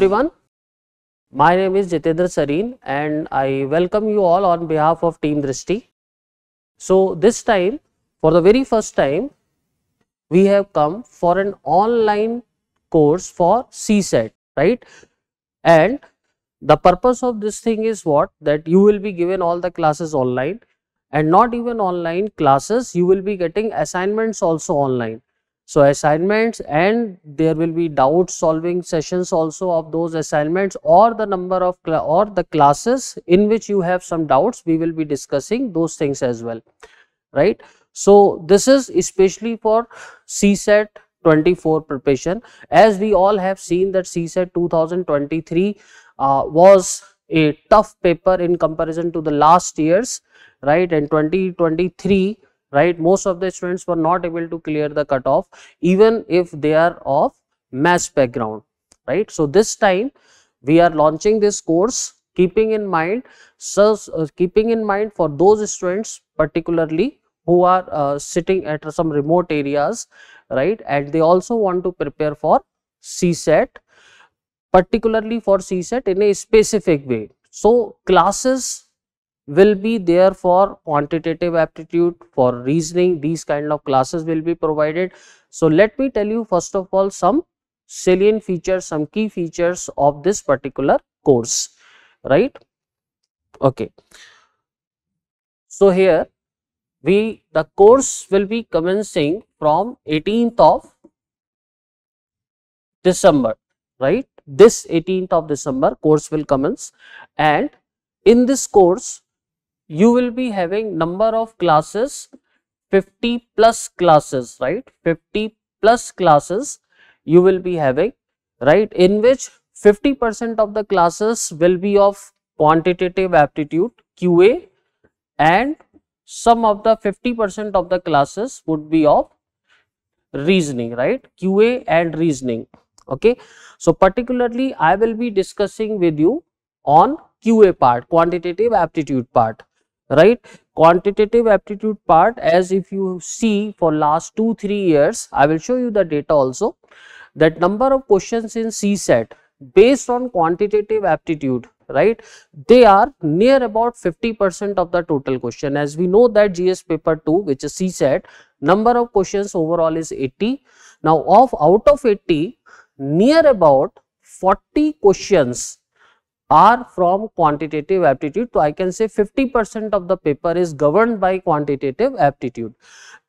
everyone, my name is Jitendra Sarin and I welcome you all on behalf of Team Drishti. So this time, for the very first time, we have come for an online course for CSAT, right? And the purpose of this thing is what? That you will be given all the classes online, and not even online classes, you will be getting assignments also online. So assignments, and there will be doubt solving sessions also of those assignments, or the number of or the classes in which you have some doubts, we will be discussing those things as well, right? So this is especially for CSAT 24 preparation. As we all have seen that CSAT 2023 was a tough paper in comparison to the last years, right? And 2023, right, most of the students were not able to clear the cutoff even if they are of maths background, right? So this time we are launching this course keeping in mind for those students particularly who are sitting at some remote areas, right, and they also want to prepare for CSAT, particularly for CSAT in a specific way. So classes will be there for quantitative aptitude, for reasoning, these kind of classes will be provided. So let me tell you first of all some salient features, some key features of this particular course, right? Okay. So here the course will be commencing from 18th of December, right? This 18th of December course will commence, and in this course you will be having number of classes, 50 plus classes, right? 50 plus classes you will be having, right? In which 50% of the classes will be of quantitative aptitude QA, and some of the 50% of the classes would be of reasoning, right? QA and reasoning. Okay, so particularly I will be discussing with you on QA part, quantitative aptitude part, right? Quantitative aptitude part, as if you see for last 2-3 years, I will show you the data also, that number of questions in CSAT based on quantitative aptitude, right, they are near about 50% of the total question. As we know that GS paper 2, which is CSAT, number of questions overall is 80. Now out of 80, near about 40 questions are from quantitative aptitude. So I can say 50% of the paper is governed by quantitative aptitude.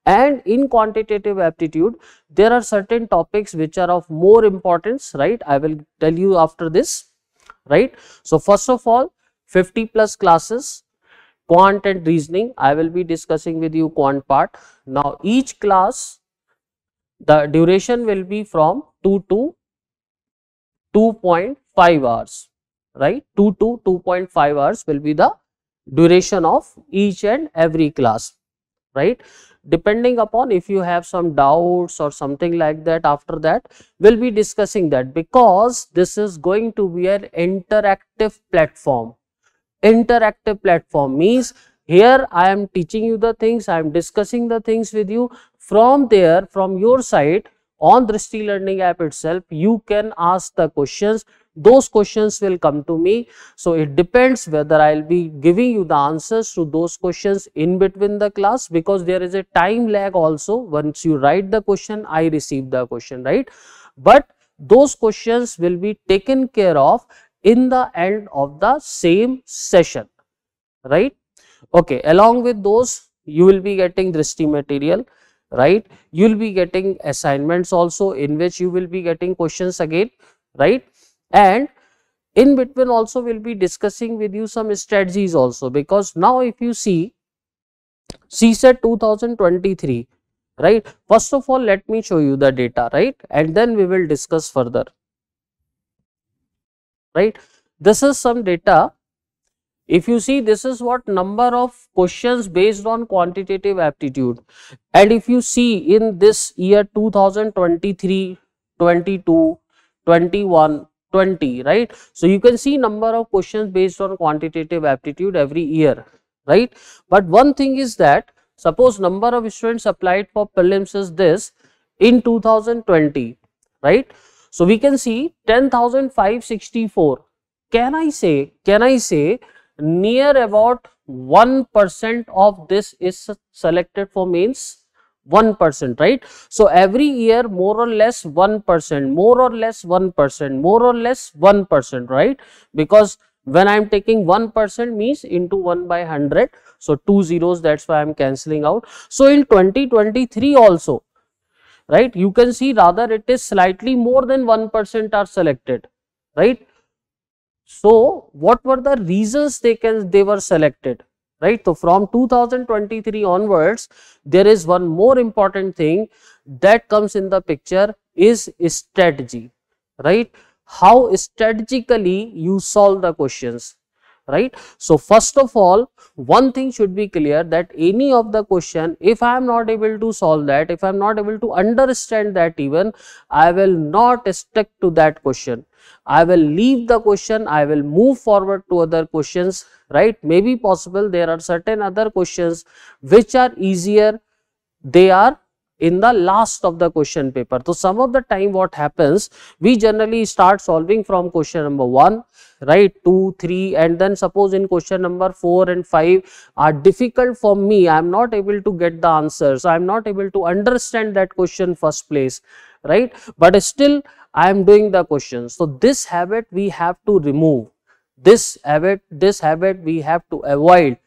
And in quantitative aptitude, there are certain topics which are of more importance, right? I will tell you after this, right? So first of all, 50 plus classes, quant and reasoning, I will be discussing with you quant part. Now each class, the duration will be from 2 to 2.5 hours, right? 2 to 2.5 hours will be the duration of each and every class, right? Depending upon if you have some doubts or something like that, after that we'll be discussing that, because this is going to be an interactive platform. Interactive platform means here I am teaching you the things, I am discussing the things with you. From there, from your side on Drishti Learning App itself, you can ask the questions. Those questions will come to me. So it depends whether I will be giving you the answers to those questions in between the class, because there is a time lag also. Once you write the question, I receive the question, right? But those questions will be taken care of in the end of the same session, right? Okay, along with those, you will be getting Drishti material, right? You will be getting assignments also, in which you will be getting questions again, right? And in between also we'll be discussing with you some strategies also, because now if you see CSAT 2023, right, first of all let me show you the data, right, and then we will discuss further, right? This is some data. If you see, this is what number of questions based on quantitative aptitude, and if you see in this year 2023, 22, 21, 20, right? So you can see number of questions based on quantitative aptitude every year, right? But one thing is that, suppose number of students applied for prelims is this in 2020, right? So we can see 10,564. Can I say near about 1% of this is selected for mains? 1%, right? So every year more or less 1%, more or less 1%, more or less 1%, right? Because when I am taking 1% means into 1 by 100, so 2 zeros, that's why I am cancelling out. So in 2023 also, right, you can see rather it is slightly more than 1% are selected, right? So what were the reasons they were selected, right? So from 2023 onwards, there is one more important thing that comes in the picture is strategy, right? How strategically you solve the questions, right? So first of all, one thing should be clear that any of the question, if I am not able to solve that, if I am not able to understand that even, I will not stick to that question. I will leave the question, I will move forward to other questions, right? Maybe possible there are certain other questions which are easier, they are in the last of the question paper. So some of the time what happens, we generally start solving from question number 1, right, 2, 3, and then suppose in question number 4 and 5 are difficult for me, I am not able to get the answers, I am not able to understand that question first place, right, but still I am doing the question. So this habit we have to remove, this habit we have to avoid,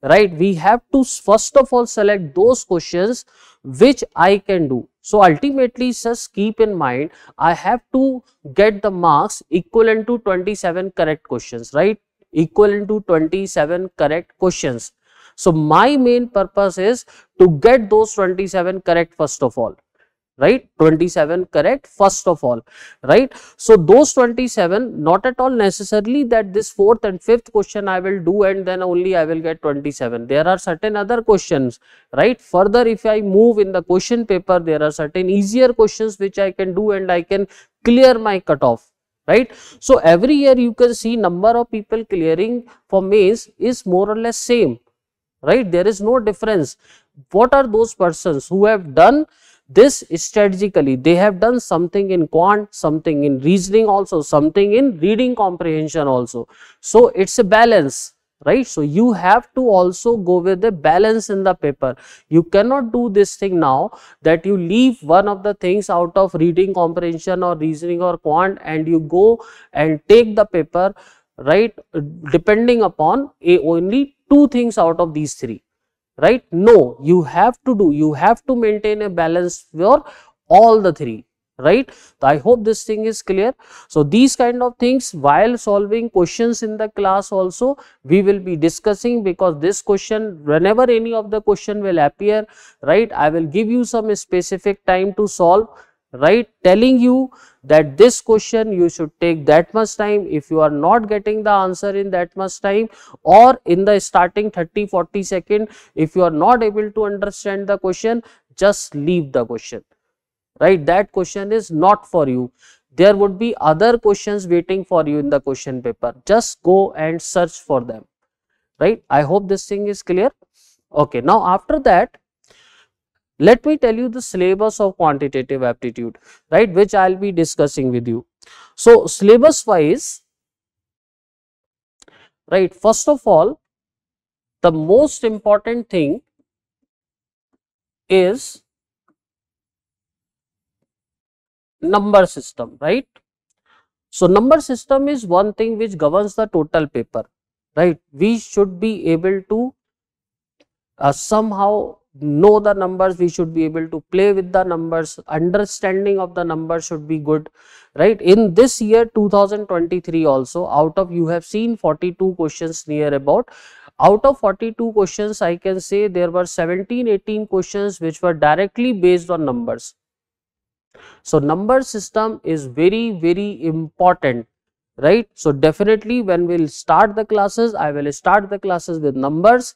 right? We have to first of all select those questions which I can do. So ultimately just keep in mind, I have to get the marks equivalent to 27 correct questions, right? Equivalent to 27 correct questions. So my main purpose is to get those 27 correct first of all, right? 27 correct first of all, right? So those 27, not at all necessarily that this 4th and 5th question I will do and then only I will get 27. There are certain other questions, right? Further, if I move in the question paper, there are certain easier questions which I can do and I can clear my cutoff, right? So every year you can see number of people clearing for mains is more or less same, right? There is no difference. What are those persons who have done this strategically? They have done something in quant, something in reasoning also, something in reading comprehension also. So it's a balance, right? So you have to also go with the balance in the paper. You cannot do this thing now that you leave one of the things out of reading comprehension or reasoning or quant and you go and take the paper, right, depending upon only 2 things out of these 3, right? No, you have to maintain a balance for all the 3, right? So I hope this thing is clear. So these kind of things while solving questions in the class also we will be discussing, because this question, whenever any of the question will appear, right, I will give you some specific time to solve, right, telling you that this question you should take that much time. If you are not getting the answer in that much time or in the starting 30-40 seconds, if you are not able to understand the question, just leave the question, right? That question is not for you. There would be other questions waiting for you in the question paper. Just go and search for them, right? I hope this thing is clear. Okay, now after that, let me tell you the syllabus of quantitative aptitude, right, which I will be discussing with you. So syllabus wise, right, first of all, the most important thing is number system, right? So number system is one thing which governs the total paper, right? We should be able to somehow know the numbers, we should be able to play with the numbers, understanding of the numbers should be good, right? In this year 2023 also, out of, you have seen 42 questions near about, out of 42 questions I can say there were 17-18 questions which were directly based on numbers. So number system is very important, right? So definitely when we'll start the classes, I will start the classes with numbers,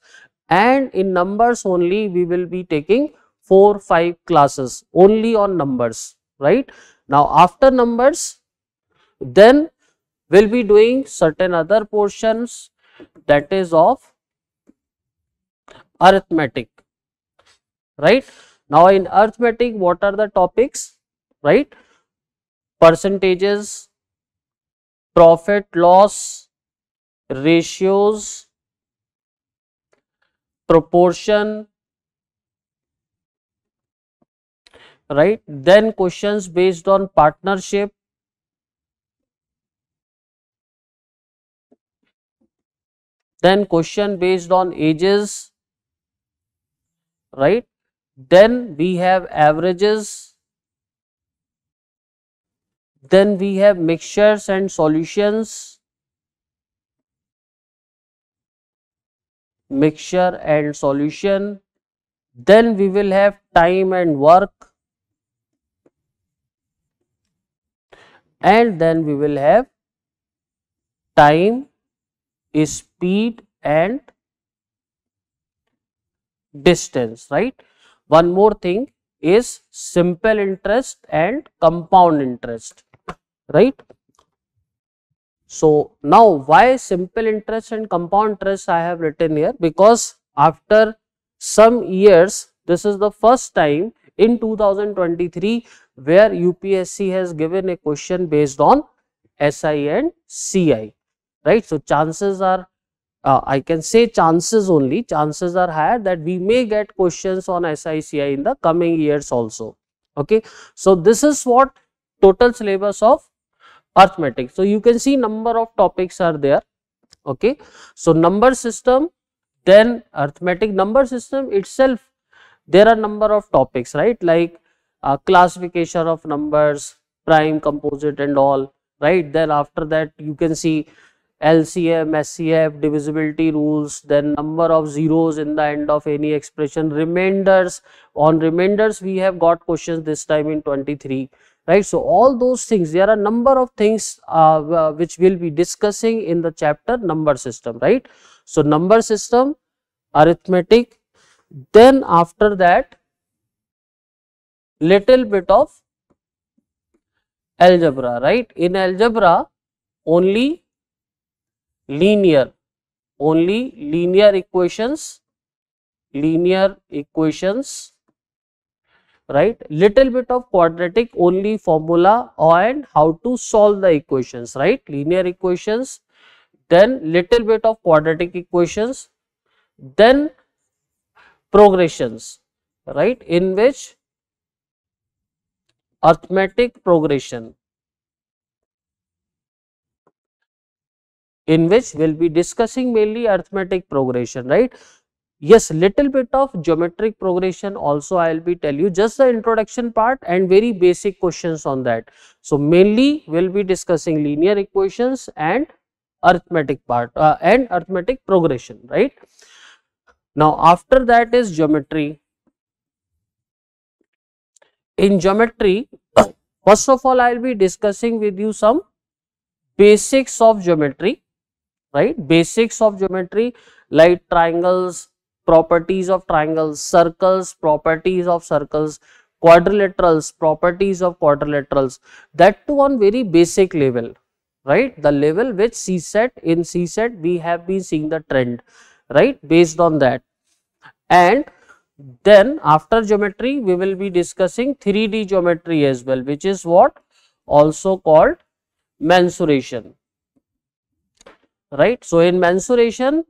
and in numbers only we will be taking 4-5 classes only on numbers, right? Now after numbers, then we'll be doing certain other portions, that is of arithmetic, right? Now in arithmetic, what are the topics, right? percentages, profit loss, ratios, proportion, right? Then questions based on partnership, then question based on ages, right? Then we have averages, then we have mixtures and solutions, mixture and solution, then we will have time and work, and then we will have time, speed and distance, right? One more thing is simple interest and compound interest, right? So now why simple interest and compound interest I have written here, because after some years this is the first time in 2023 where UPSC has given a question based on SI and CI, right? So chances are I can say chances only, chances are higher that we may get questions on SICI in the coming years also. Okay, so this is what total syllabus of arithmetic. So you can see number of topics are there. Okay, so number system, then arithmetic number system itself, there are number of topics, right? Like classification of numbers, prime, composite and all, right? Then after that you can see LCM, SCF, divisibility rules, then number of zeros in the end of any expression, remainders. On remainders we have got questions this time in 23, right? So all those things, there are number of things which we'll be discussing in the chapter number system, right? So number system, arithmetic, then after that little bit of algebra, right? In algebra only linear equations, right? Little bit of quadratic, only formula and how to solve the equations, right? Linear equations, then little bit of quadratic equations, then progressions, right? In which arithmetic progression, in which we'll be discussing mainly arithmetic progression, right? Yes, little bit of geometric progression also I will be tell you, just the introduction part and very basic questions on that. So mainly we'll be discussing linear equations and arithmetic part and arithmetic progression, right? Now after that is geometry. In geometry, first of all I will be discussing with you some basics of geometry, right? Basics of geometry like triangles, properties of triangles, circles, properties of circles, quadrilaterals, properties of quadrilaterals, that too on very basic level, right? The level which CSAT, in CSAT we have been seeing the trend, right? Based on that. And then after geometry we will be discussing 3D geometry as well, which is what also called mensuration, right? So in mensuration,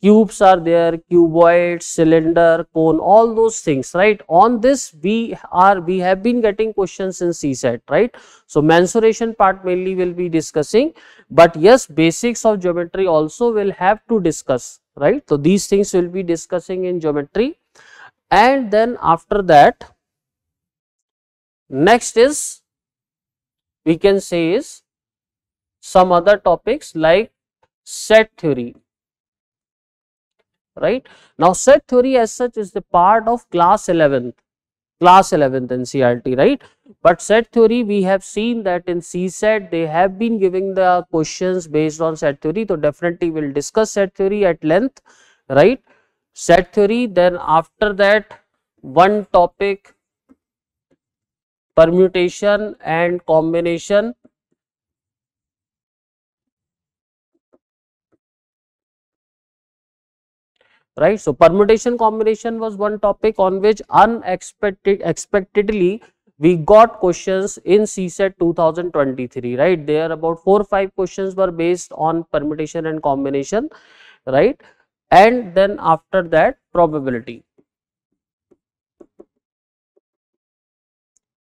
cubes are there, cuboid, cylinder, cone, all those things, right? On this we have been getting questions in CSAT, right? So mensuration part mainly will be discussing, but yes, basics of geometry also will have to discuss, right? So these things will be discussing in geometry. And then after that, next is, we can say, is some other topics like set theory, right? Now set theory as such is the part of class 11th NCERT, right? But set theory, we have seen that in CSAT they have been giving the questions based on set theory, so definitely we'll discuss set theory at length, right? Set theory, then after that one topic, permutation and combination, right? So permutation combination was one topic on which expectedly we got questions in CSAT 2023, right? There about 4-5 questions were based on permutation and combination, right? And then after that probability,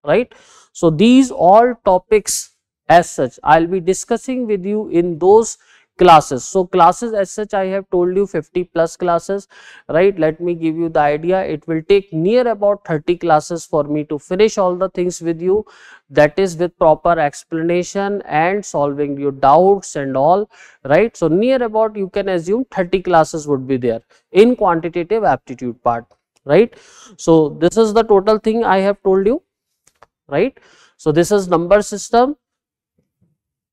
right? So these all topics as such I'll be discussing with you in those classes. So classes as such, I have told you 50 plus classes, right? Let me give you the idea. It will take near about 30 classes for me to finish all the things with you, that is with proper explanation and solving your doubts and all, right? So near about, you can assume 30 classes would be there in quantitative aptitude part, right? So this is the total thing I have told you, right? So this is number system,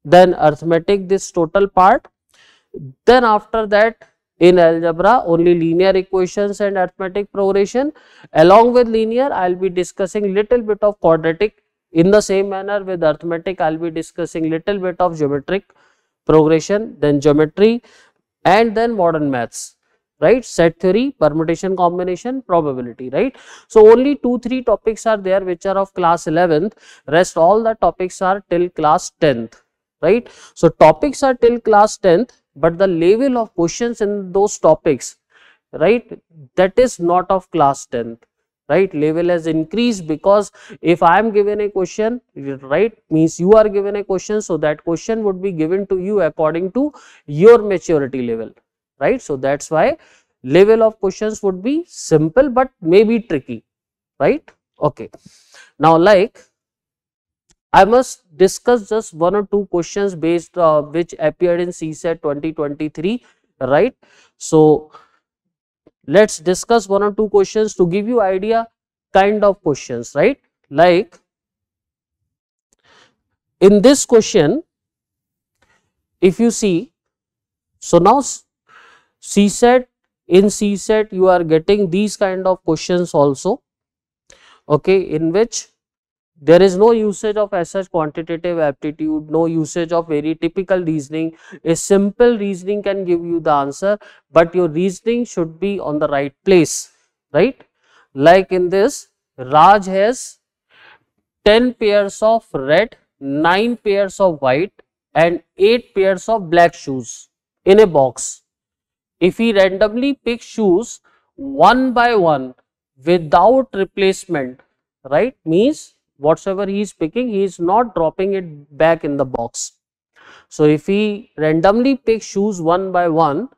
then arithmetic, this total part. Then after that, in algebra, only linear equations and arithmetic progression. Along with linear, I will be discussing little bit of quadratic. In the same manner with arithmetic, I will be discussing little bit of geometric progression, then geometry, and then modern maths, right? Set theory, permutation, combination, probability, right? So only 2-3 topics are there which are of class 11th. Rest all the topics are till class 10th, right? So topics are till class 10th, but the level of questions in those topics, right, that is not of class 10th, right? Level has increased, because if I am given a question, right, means you are given a question, so that question would be given to you according to your maturity level, right? So that's why level of questions would be simple but maybe tricky, right? Okay, now like I must discuss just 1 or 2 questions based which appeared in CSAT 2023, right? So let's discuss 1 or 2 questions to give you idea kind of questions, right? Like in this question, if you see, so now CSAT, in CSAT you are getting these kind of questions also, okay, in which there is no usage of as such quantitative aptitude, no usage of very typical reasoning. A simple reasoning can give you the answer, but your reasoning should be on the right place, right? Like in this, Raj has 10 pairs of red, 9 pairs of white and 8 pairs of black shoes in a box. If he randomly picks shoes one by one without replacement, right, means whatsoever he is picking, he is not dropping it back in the box. So if he randomly picks shoes one by one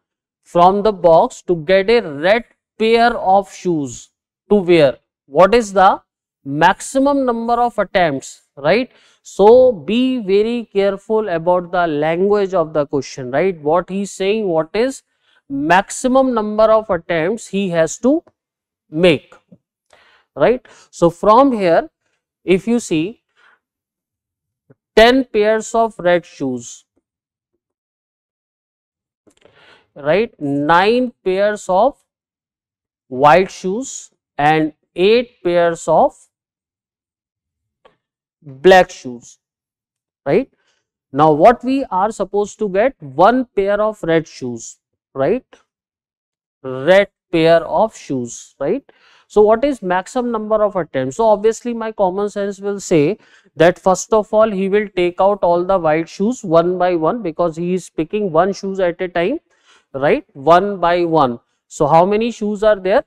from the box to get a red pair of shoes to wear, what is the maximum number of attempts, right? So be very careful about the language of the question, right? What he is saying, what is maximum number of attempts he has to make, right? So from here, if you see 10 pairs of red shoes, right, 9 pairs of white shoes and 8 pairs of black shoes, right? Now what we are supposed to get, 1 pair of red shoes, right? Red pair of shoes, right? So what is maximum number of attempts? So obviously my common sense will say that first of all he will take out all the white shoes one by one, because he is picking one shoes at a time, right, one by one. So how many shoes are there?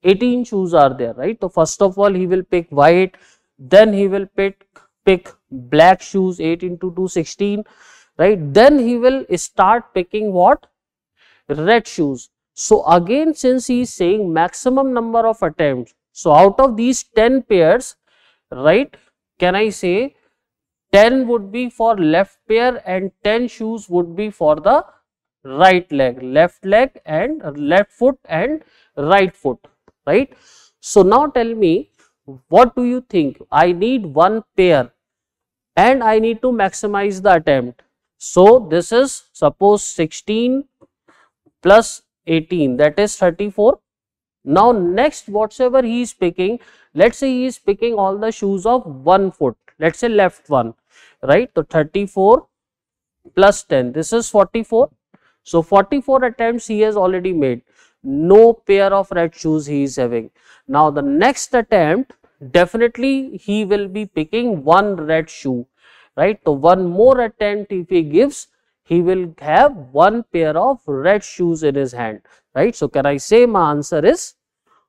18 shoes are there, right? So first of all he will pick white, then he will pick black shoes, 8 into 2, 16, right? Then he will start picking what? Red shoes. So again, since he is saying maximum number of attempts, so out of these 10 pairs, right, can I say 10 would be for left pair and 10 shoes would be for the right leg, left leg and left foot and right foot, right? So now tell me, what do you think? I need 1 pair and I need to maximize the attempt. So this is suppose 16 plus 18, that is 34. Now next, whatsoever he is picking, let's say he is picking all the shoes of 1 foot, let's say left one, right? So 34 plus 10, this is 44. So 44 attempts he has already made, no pair of red shoes he is having. Now the next attempt, definitely he will be picking one red shoe, right? So one more attempt if he gives, he will have one pair of red shoes in his hand, right? So can I say my answer is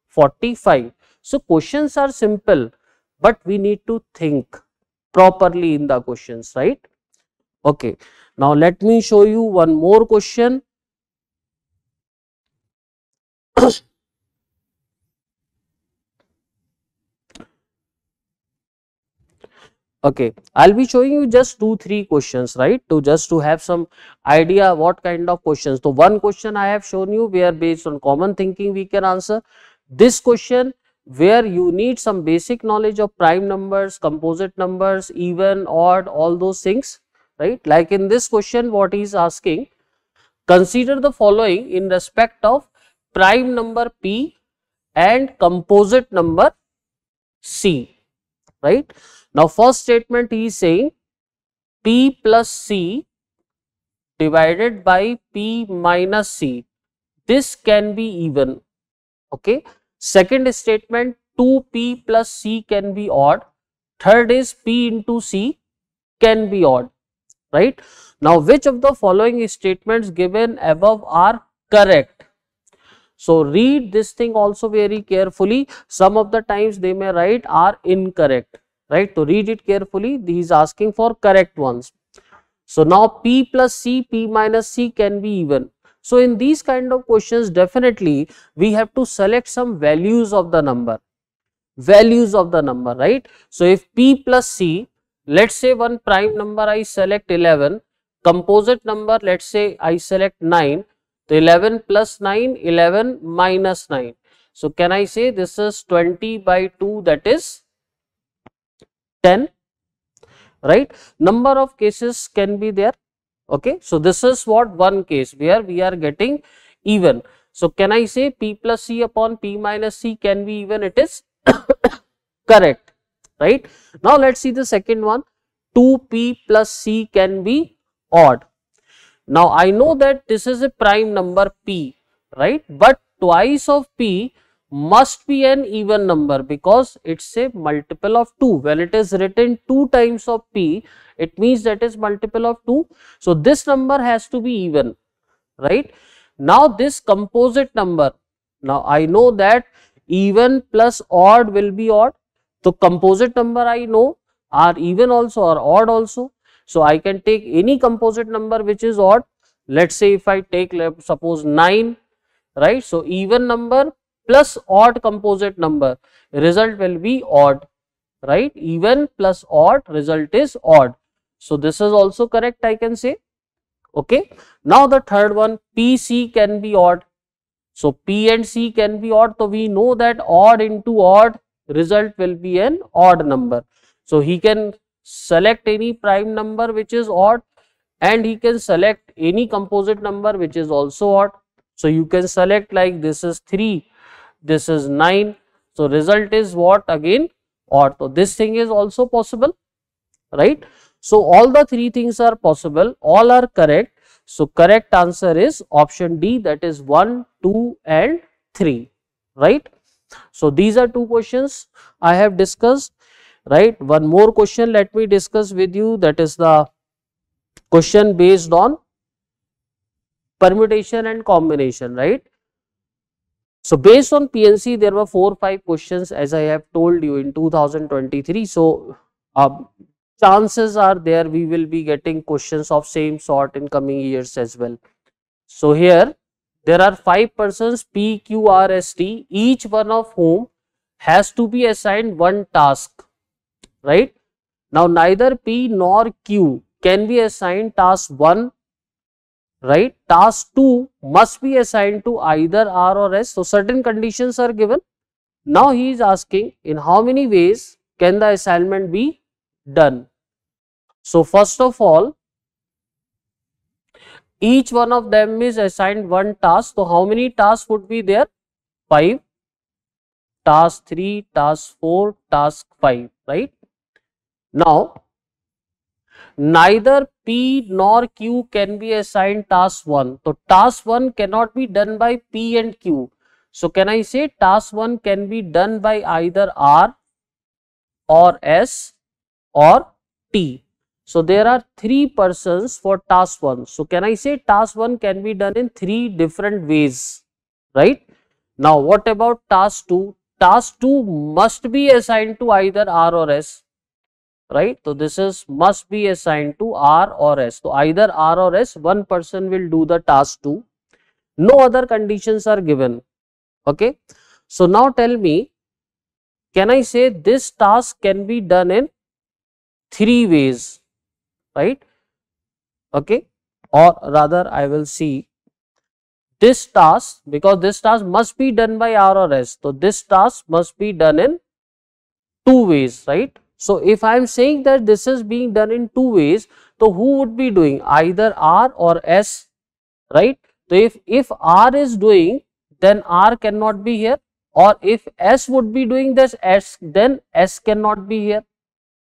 45? So questions are simple, but we need to think properly in the questions, right? Okay, now let me show you one more question. Okay, I'll be showing you just 2-3 questions, right? To have some idea what kind of questions. So one question I have shown you where based on common thinking we can answer. This question where you need some basic knowledge of prime numbers, composite numbers, even, odd, all those things, right? Like in this question, what he is asking, consider the following in respect of prime number P and composite number C, right? Now first statement he is saying P plus C divided by P minus C, this can be even, okay. Second statement 2P plus C can be odd. Third is P into C can be odd, right? Now which of the following statements given above are correct? So read this thing also very carefully. Some of the times they may write are incorrect, right? So read it carefully. He is asking for correct ones. So now P plus C, P minus C can be even. So in these kind of questions, definitely we have to select some values of the number. Values of the number, right? So if P plus C, let's say one prime number I select 11, composite number let's say I select 9. So 11 plus 9, 11 minus 9. So can I say this is 20 by 2, that is 10, right? Number of cases can be there, okay. So this is what one case where we are getting even. So can I say P plus C upon P minus C can be even? It is correct, right? Now let's see the second one, 2P plus C can be odd. Now I know that this is a prime number P, right? But twice of P must be an even number because it's a multiple of 2. When it is written 2 times of P, it means that is multiple of 2. So this number has to be even, right? Now this composite number, now I know that even plus odd will be odd. So composite number I know are even also or odd also. So I can take any composite number which is odd. Let's say if I take suppose 9, right? So even number plus odd composite number, result will be odd, right? Even plus odd, result is odd. So this is also correct, I can say, okay. Now the third one, PC can be odd. So P and C can be odd. So we know that odd into odd, result will be an odd number. So he can select any prime number which is odd and he can select any composite number which is also odd. So you can select like this is 3, this is 9. So result is what? Again odd. So this thing is also possible, right? So all the three things are possible, all are correct. So correct answer is option D, that is 1, 2 and 3, right? So these are two questions I have discussed, right? One more question let me discuss with you, that is the question based on permutation and combination, right? So based on PNC there were 4-5 questions as I have told you in 2023. So chances are there we will be getting questions of same sort in coming years as well. So here there are 5 persons P, Q, R, S, T, each one of whom has to be assigned one task, right? Now neither P nor Q can be assigned task 1, right? Task 2 must be assigned to either R or S. So certain conditions are given. Now he is asking in how many ways can the assignment be done. So first of all, each one of them is assigned one task. So how many tasks would be there? 5. Task 3, task 4, task 5, right? Now neither P nor Q can be assigned task 1. So task 1 cannot be done by P and Q. So can I say task 1 can be done by either R or S or T. So there are 3 persons for task 1. So can I say task 1 can be done in 3 different ways, right? Now what about task 2? Task 2 must be assigned to either R or S, right? So this is must be assigned to R or S. So either R or S, one person will do the task 2. No other conditions are given. Okay. So now tell me, can I say this task can be done in 3 ways, right? Okay. Or rather I will see this task, because this task must be done by R or S. So this task must be done in 2 ways, right? So if I am saying that this is being done in 2 ways, so who would be doing? Either R or S, right? So if R is doing, then R cannot be here, or if S would be doing this S, then S cannot be here,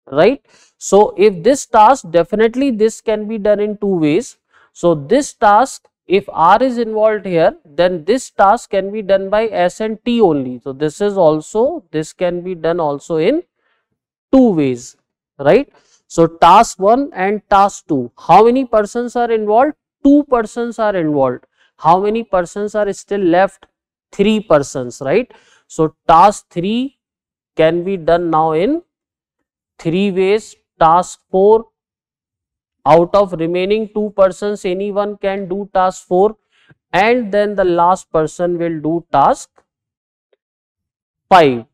right? So if this task, definitely this can be done in 2 ways. So this task, if R is involved here, then this task can be done by S and T only. So this is also, this can be done also in 2 ways, right? So task 1 and task 2, how many persons are involved? 2 persons are involved. How many persons are still left? 3 persons, right? So task 3 can be done now in 3 ways. Task 4, out of remaining 2 persons, anyone can do task 4, and then the last person will do task 5,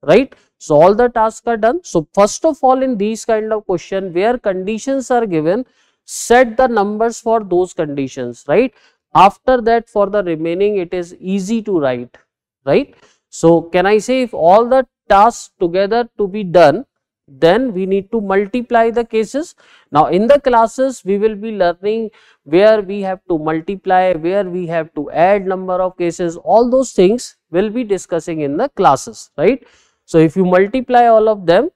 right? So all the tasks are done. So first of all, in these kind of question where conditions are given, set the numbers for those conditions, right? After that, for the remaining, it is easy to write, right? So can I say, if all the tasks together to be done, then we need to multiply the cases. Now in the classes we will be learning where we have to multiply, where we have to add number of cases, all those things will be discussing in the classes, right? So if you multiply all of them,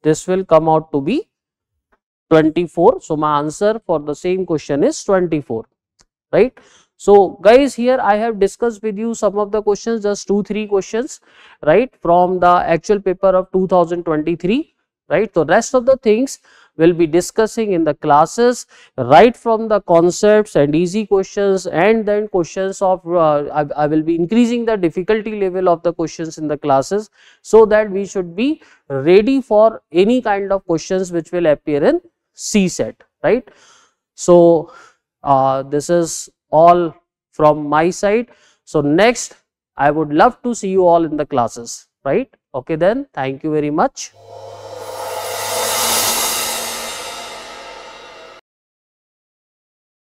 this will come out to be 24. So my answer for the same question is 24, right? So guys, here I have discussed with you some of the questions, just 2-3 questions, right, from the actual paper of 2023, right? So rest of the things will be discussing in the classes, right from the concepts and easy questions, and then questions of I will be increasing the difficulty level of the questions in the classes, so that we should be ready for any kind of questions which will appear in CSAT, right? So this is all from my side. So next, I would love to see you all in the classes, right? Okay then, thank you very much.